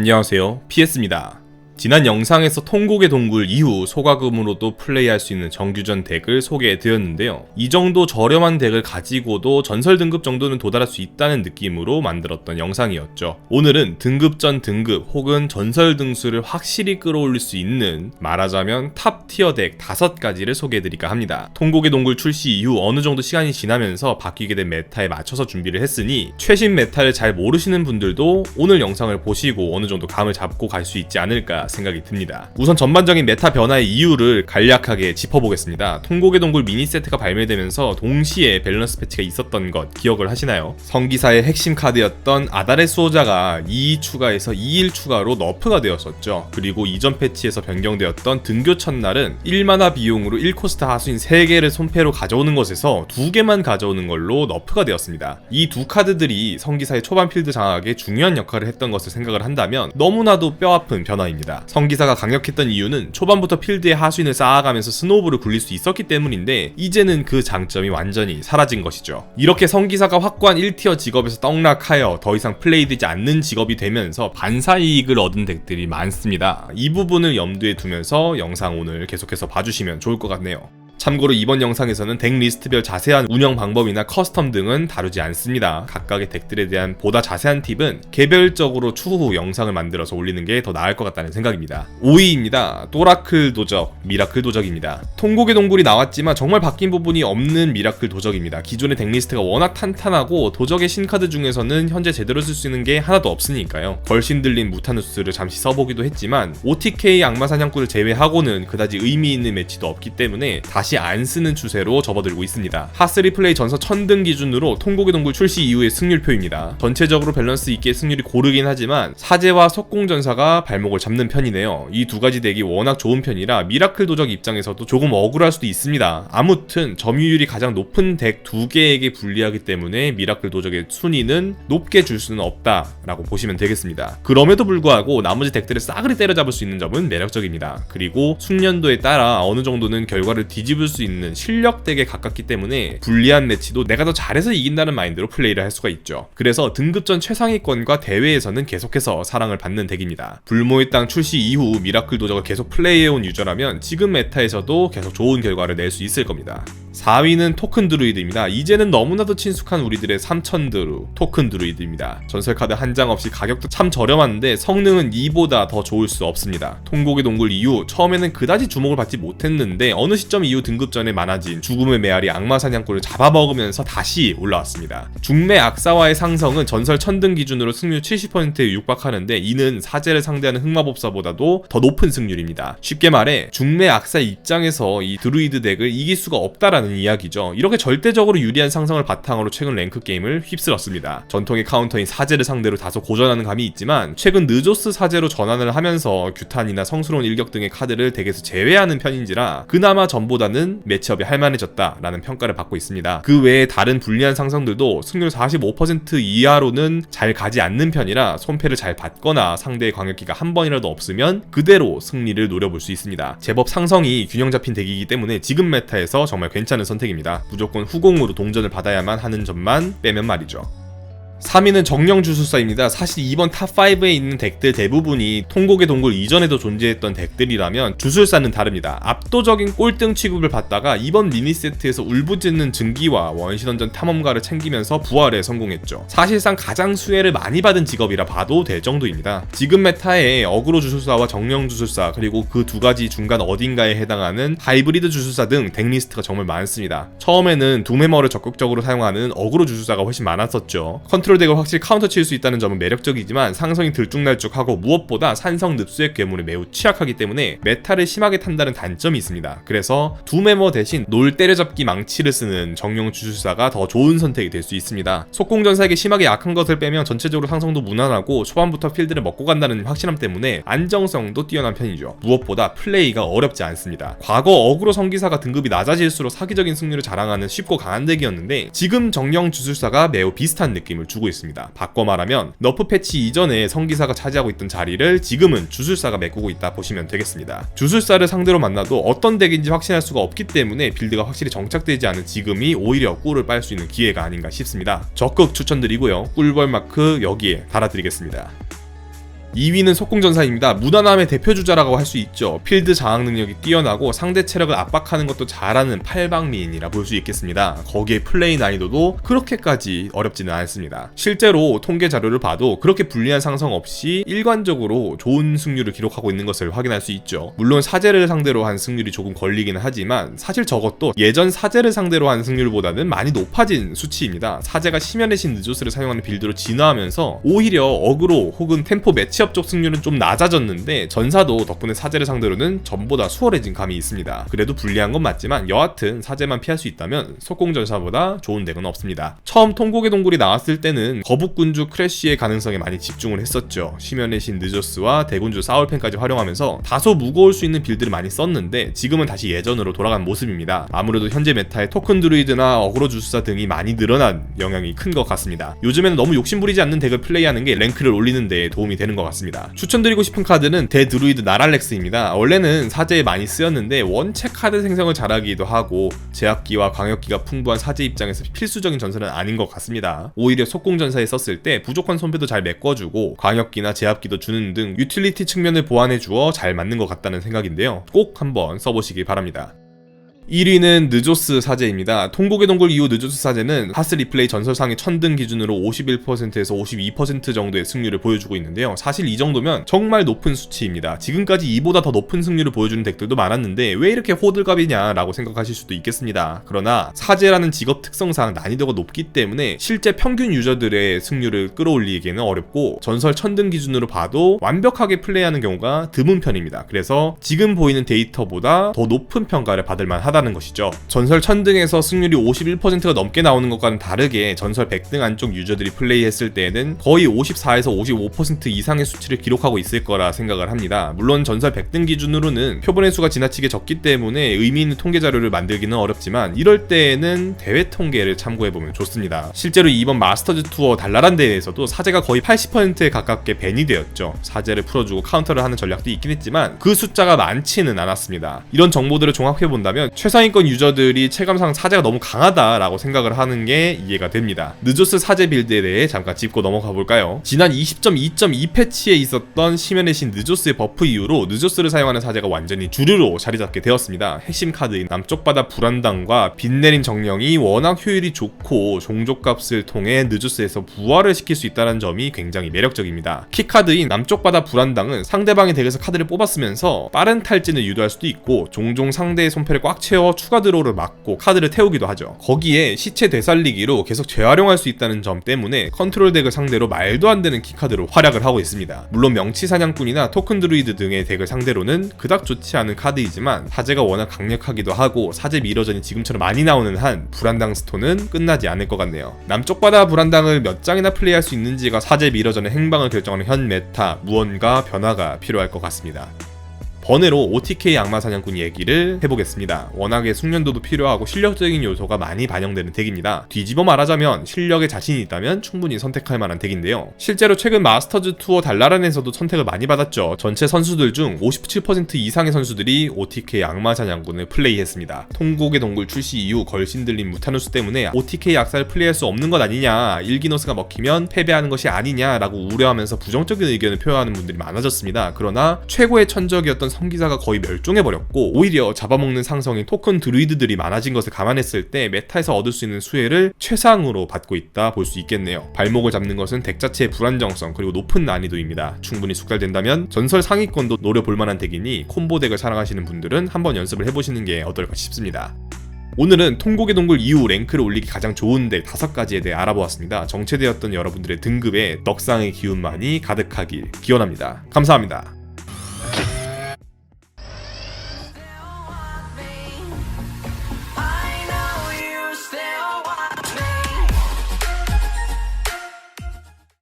안녕하세요, PS입니다. 지난 영상에서 통곡의 동굴 이후 소가금으로도 플레이할 수 있는 정규전 덱을 소개해드렸는데요. 이 정도 저렴한 덱을 가지고도 전설 등급 정도는 도달할 수 있다는 느낌으로 만들었던 영상이었죠. 오늘은 등급전 등급 혹은 전설 등수를 확실히 끌어올릴 수 있는, 말하자면 탑 티어 덱 5가지를 소개해드릴까 합니다. 통곡의 동굴 출시 이후 어느 정도 시간이 지나면서 바뀌게 된 메타에 맞춰서 준비를 했으니 최신 메타를 잘 모르시는 분들도 오늘 영상을 보시고 어느 정도 감을 잡고 갈 수 있지 않을까 생각이 듭니다. 우선 전반적인 메타 변화의 이유를 간략하게 짚어보겠습니다. 통곡의 동굴 미니 세트가 발매되면서 동시에 밸런스 패치가 있었던 것 기억을 하시나요? 성기사의 핵심 카드였던 아달의 수호자가 2 추가해서 2일 추가로 너프가 되었었죠. 그리고 이전 패치에서 변경되었던 등교 첫날은 1마나 비용으로 1코스트 하수인 3개를 손패로 가져오는 것에서 2개만 가져오는 걸로 너프가 되었습니다. 이 두 카드들이 성기사의 초반 필드 장악에 중요한 역할을 했던 것을 생각을 한다면 너무나도 뼈아픈 변화입니다. 성기사가 강력했던 이유는 초반부터 필드에 하수인을 쌓아가면서 스노우볼을 굴릴 수 있었기 때문인데 이제는 그 장점이 완전히 사라진 것이죠. 이렇게 성기사가 확고한 1티어 직업에서 떡락하여 더 이상 플레이되지 않는 직업이 되면서 반사이익을 얻은 덱들이 많습니다. 이 부분을 염두에 두면서 영상 오늘 계속해서 봐주시면 좋을 것 같네요. 참고로 이번 영상에서는 덱 리스트별 자세한 운영 방법이나 커스텀 등은 다루지 않습니다. 각각의 덱들에 대한 보다 자세한 팁은 개별적으로 추후 영상을 만들어서 올리는 게 더 나을 것 같다는 생각입니다. 5위입니다. 또라클 도적, 미라클 도적입니다. 통곡의 동굴이 나왔지만 정말 바뀐 부분이 없는 미라클 도적입니다. 기존의 덱 리스트가 워낙 탄탄하고 도적의 신카드 중에서는 현재 제대로 쓸 수 있는 게 하나도 없으니까요. 걸신 들린 무타누스를 잠시 써보기도 했지만 OTK 악마사냥꾼을 제외하고는 그다지 의미 있는 매치도 없기 때문에 다시 안 쓰는 추세로 접어들고 있습니다. 하3 플레이 전서 1000등 기준으로 통곡의 동굴 출시 이후의 승률표입니다. 전체적으로 밸런스 있게 승률이 고르긴 하지만 사제와 속공전사가 발목을 잡는 편이네요. 이 두 가지 덱이 워낙 좋은 편이라 미라클 도적 입장에서도 조금 억울할 수도 있습니다. 아무튼 점유율이 가장 높은 덱 2개에게 불리하기 때문에 미라클 도적의 순위는 높게 줄 수는 없다라고 보시면 되겠습니다. 그럼에도 불구하고 나머지 덱들을 싸그리 때려잡을 수 있는 점은 매력적입니다. 그리고 숙련도에 따라 어느 정도는 결과를 뒤집을 수 있는 실력 덱에 가깝기 때문에 불리한 매치도 내가 더 잘해서 이긴다는 마인드로 플레이를 할 수가 있죠. 그래서 등급전 최상위권과 대회에서는 계속해서 사랑을 받는 덱입니다. 불모의 땅 출시 이후 미라클 도적을 계속 플레이해온 유저라면 지금 메타에서도 계속 좋은 결과를 낼 수 있을 겁니다. 4위는 토큰 드루이드입니다. 이제는 너무나도 친숙한 우리들의 3000드루 토큰 드루이드입니다. 전설카드 한 장 없이 가격도 참 저렴한데 성능은 이보다 더 좋을 수 없습니다. 통곡의 동굴 이후 처음에는 그다지 주목을 받지 못했는데 어느 시점 이후 등급전에 많아진 죽음의 메아리 악마사냥꾼을 잡아먹으면서 다시 올라왔습니다. 중매 악사와의 상성은 전설 1000등 기준으로 승률 70%에 육박하는데 이는 사제를 상대하는 흑마법사보다도 더 높은 승률입니다. 쉽게 말해 중매 악사 입장에서 이 드루이드 덱을 이길 수가 없다라는 이야기죠. 이렇게 절대적으로 유리한 상성을 바탕으로 최근 랭크 게임을 휩쓸었습니다. 전통의 카운터인 사제를 상대로 다소 고전하는 감이 있지만 최근 느조스 사제로 전환을 하면서 규탄이나 성스러운 일격 등의 카드를 덱에서 제외하는 편인지라 그나마 전보다는 매치업이 할만해졌다라는 평가를 받고 있습니다. 그 외에 다른 불리한 상성들도 승률 45% 이하로는 잘 가지 않는 편이라 손패를 잘 받거나 상대의 광역기가 한 번이라도 없으면 그대로 승리를 노려볼 수 있습니다. 제법 상성이 균형 잡힌 덱이기 때문에 지금 메타에서 정말 괜찮은 선택입니다. 무조건 후공으로 동전을 받아야만 하는 점만 빼면 말이죠. 3위는 정령주술사입니다. 사실 이번 탑5에 있는 덱들 대부분이 통곡의 동굴 이전에도 존재했던 덱들이라면 주술사는 다릅니다. 압도적인 꼴등 취급을 받다가 이번 미니세트에서 울부짖는 증기와 원시던전 탐험가를 챙기면서 부활에 성공했죠. 사실상 가장 수혜를 많이 받은 직업이라 봐도 될 정도입니다. 지금 메타에 어그로 주술사와 정령주술사 그리고 그 두 가지 중간 어딘가에 해당하는 하이브리드 주술사 등 덱리스트가 정말 많습니다. 처음에는 둠해머를 적극적으로 사용하는 어그로 주술사가 훨씬 많았었죠. 컨트롤 덱을 확실히 카운터 칠 수 있다는 점은 매력적이지만 상성이 들쭉날쭉하고 무엇보다 산성 늪수의 괴물에 매우 취약하기 때문에 메타를 심하게 탄다는 단점이 있습니다. 그래서 둠해머 대신 놀 때려잡기 망치를 쓰는 정령 주술사가 더 좋은 선택이 될 수 있습니다. 속공전사에게 심하게 약한 것을 빼면 전체적으로 상성도 무난하고 초반부터 필드를 먹고 간다는 확실함 때문에 안정성도 뛰어난 편이죠. 무엇보다 플레이가 어렵지 않습니다. 과거 어그로 성기사가 등급이 낮아질수록 사기적인 승률을 자랑하는 쉽고 강한 덱이었는데 지금 정령 주술사가 매우 비슷한 느낌을 주고 있습니다. 바꿔 말하면 너프 패치 이전에 성기사가 차지하고 있던 자리를 지금은 주술사가 메꾸고 있다 보시면 되겠습니다. 주술사를 상대로 만나도 어떤 덱인지 확신할 수가 없기 때문에 빌드가 확실히 정착되지 않은 지금이 오히려 꿀을 빨 수 있는 기회가 아닌가 싶습니다. 적극 추천드리고요. 꿀벌 마크 여기에 달아드리겠습니다. 2위는 속공전사입니다. 무난함의 대표주자라고 할 수 있죠. 필드 장악 능력이 뛰어나고 상대 체력을 압박하는 것도 잘하는 팔방미인이라 볼 수 있겠습니다. 거기에 플레이 난이도도 그렇게까지 어렵지는 않습니다. 실제로 통계 자료를 봐도 그렇게 불리한 상성 없이 일관적으로 좋은 승률을 기록하고 있는 것을 확인할 수 있죠. 물론 사제를 상대로 한 승률이 조금 걸리기는 하지만 사실 저것도 예전 사제를 상대로 한 승률보다는 많이 높아진 수치입니다. 사제가 심연의 신 느조스를 사용하는 빌드로 진화하면서 오히려 어그로 혹은 템포 매치업 쪽 승률은 좀 낮아졌는데 전사도 덕분에 사제를 상대로는 전보다 수월해진 감이 있습니다. 그래도 불리한 건 맞지만 여하튼 사제만 피할 수 있다면 속공전사보다 좋은 덱은 없습니다. 처음 통곡의 동굴이 나왔을 때는 거북군주 크래쉬의 가능성에 많이 집중을 했었죠. 심연의 신 느조스와 대군주 사울펜까지 활용하면서 다소 무거울 수 있는 빌드를 많이 썼는데 지금은 다시 예전으로 돌아간 모습입니다. 아무래도 현재 메타의 토큰 드루이드나 어그로 주술사 등이 많이 늘어난 영향이 큰 것 같습니다. 요즘에는 너무 욕심부리지 않는 덱을 플레이하는 게 랭크를 올리는 데 도움이 되는 것 같습니다. 추천드리고 싶은 카드는 대드루이드 나랄렉스입니다. 원래는 사제에 많이 쓰였는데 원체 카드 생성을 잘하기도 하고 제압기와 광역기가 풍부한 사제 입장에서 필수적인 전설은 아닌 것 같습니다. 오히려 속공전사에 썼을 때 부족한 손패도 잘 메꿔주고 광역기나 제압기도 주는 등 유틸리티 측면을 보완해주어 잘 맞는 것 같다는 생각인데요. 꼭 한번 써보시길 바랍니다. 1위는 느조스 사제입니다. 통곡의 동굴 이후 느조스 사제는 하스 리플레이 전설상의 1000등 기준으로 51%에서 52% 정도의 승률을 보여주고 있는데요. 사실 이 정도면 정말 높은 수치입니다. 지금까지 이보다 더 높은 승률을 보여주는 덱들도 많았는데 왜 이렇게 호들갑이냐 라고 생각하실 수도 있겠습니다. 그러나 사제라는 직업 특성상 난이도가 높기 때문에 실제 평균 유저들의 승률을 끌어올리기에는 어렵고 전설 1000등 기준으로 봐도 완벽하게 플레이하는 경우가 드문 편입니다. 그래서 지금 보이는 데이터보다 더 높은 평가를 받을 만하다 다는 것이죠. 전설 1000등에서 승률이 51%가 넘게 나오는 것과는 다르게 전설 100등 안쪽 유저들이 플레이했을 때에는 거의 54에서 55% 이상의 수치를 기록하고 있을 거라 생각을 합니다. 물론 전설 100등 기준으로는 표본의 수가 지나치게 적기 때문에 의미 있는 통계 자료를 만들기는 어렵지만 이럴 때에는 대회 통계를 참고해보면 좋습니다. 실제로 이번 마스터즈 투어 달라란 대회에서도 사제가 거의 80%에 가깝게 밴이 되었죠. 사제를 풀어주고 카운터를 하는 전략도 있긴 했지만 그 숫자가 많지는 않았습니다. 이런 정보들을 종합해본다면 최상위권 유저들이 체감상 사제가 너무 강하다라고 생각을 하는 게 이해가 됩니다. 느조스 사제 빌드에 대해 잠깐 짚고 넘어가 볼까요? 지난 20.2.2 패치에 있었던 심연의 신 느조스의 버프 이후로 느조스를 사용하는 사제가 완전히 주류로 자리잡게 되었습니다. 핵심 카드인 남쪽 바다 불안당과 빛내림 정령이 워낙 효율이 좋고 종족값을 통해 느조스에서 부활을 시킬 수 있다는 점이 굉장히 매력적입니다. 키카드인 남쪽 바다 불안당은 상대방의 덱에서 카드를 뽑았으면서 빠른 탈진을 유도할 수도 있고 종종 상대의 손패를 꽉 채워 추가 드로우를 막고 카드를 태우기도 하죠. 거기에 시체 되살리기로 계속 재활용할 수 있다는 점 때문에 컨트롤 덱을 상대로 말도 안 되는 키카드로 활약을 하고 있습니다. 물론 명치 사냥꾼이나 토큰 드루이드 등의 덱을 상대로는 그닥 좋지 않은 카드이지만 사제가 워낙 강력하기도 하고 사제 미러전이 지금처럼 많이 나오는 한 불안당 스톤은 끝나지 않을 것 같네요. 남쪽 바다 불안당을 몇 장이나 플레이할 수 있는지가 사제 미러전의 행방을 결정하는 현 메타, 무언가 변화가 필요할 것 같습니다. 번외로 OTK 악마 사냥꾼 얘기를 해보겠습니다. 워낙에 숙련도도 필요하고 실력적인 요소가 많이 반영되는 덱입니다. 뒤집어 말하자면 실력에 자신이 있다면 충분히 선택할 만한 덱인데요. 실제로 최근 마스터즈 투어 달라란에서도 선택을 많이 받았죠. 전체 선수들 중 57% 이상의 선수들이 OTK 악마 사냥꾼을 플레이했습니다. 통곡의 동굴 출시 이후 걸신 들린 무타누스 때문에 OTK 악사를 플레이할 수 없는 것 아니냐, 일기노스가 먹히면 패배하는 것이 아니냐라고 우려하면서 부정적인 의견을 표현하는 분들이 많아졌습니다. 그러나 최고의 천적이었던 성기사가 거의 멸종해버렸고 오히려 잡아먹는 상성인 토큰 드루이드들이 많아진 것을 감안했을 때 메타에서 얻을 수 있는 수혜를 최상으로 받고 있다 볼 수 있겠네요. 발목을 잡는 것은 덱 자체의 불안정성 그리고 높은 난이도입니다. 충분히 숙달된다면 전설 상위권도 노려볼 만한 덱이니 콤보 덱을 사랑하시는 분들은 한번 연습을 해보시는 게 어떨까 싶습니다. 오늘은 통곡의 동굴 이후 랭크를 올리기 가장 좋은 덱 5가지에 대해 알아보았습니다. 정체되었던 여러분들의 등급에 넉상의 기운만이 가득하길 기원합니다. 감사합니다.